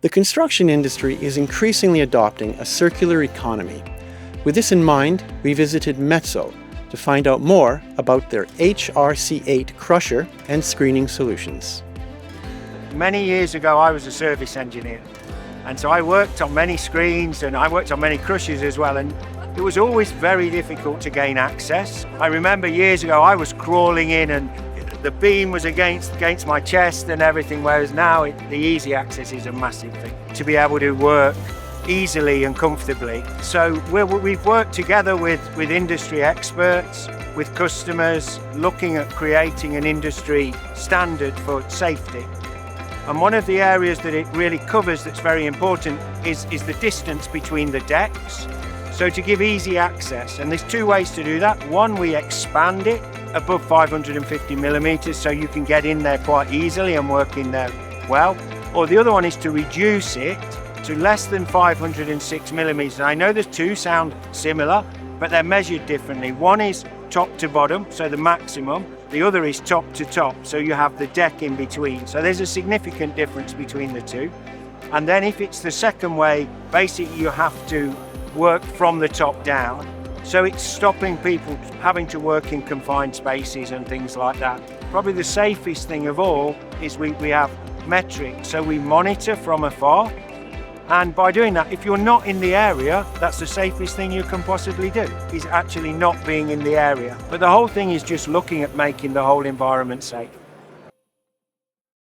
The construction industry is increasingly adopting a circular economy. With this in mind, we visited Metso to find out more about their HRC8 crusher and screening solutions. Many years ago, I was a service engineer, and so I worked on many screens and I worked on many crushers as well, and it was always very difficult to gain access. I remember years ago I was crawling in and the beam was against my chest and everything, whereas now the easy access is a massive thing to be able to work easily and comfortably. So we've worked together with industry experts, with customers, looking at creating an industry standard for safety. And one of the areas that it really covers that's very important is the distance between the decks. So to give easy access, and there's two ways to do that. One, we expand it above 550 millimeters so you can get in there quite easily and work in there well. Or the other one is to reduce it to less than 506 millimeters. And I know the two sound similar, but they're measured differently. One is top to bottom, so the maximum. The other is top to top, so you have the deck in between. So there's a significant difference between the two. And then if it's the second way, basically you have to work from the top down. So it's stopping people having to work in confined spaces and things like that. Probably the safest thing of all is we have metrics, so we monitor from afar. And by doing that, if you're not in the area, that's the safest thing you can possibly do, is actually not being in the area. But the whole thing is just looking at making the whole environment safe.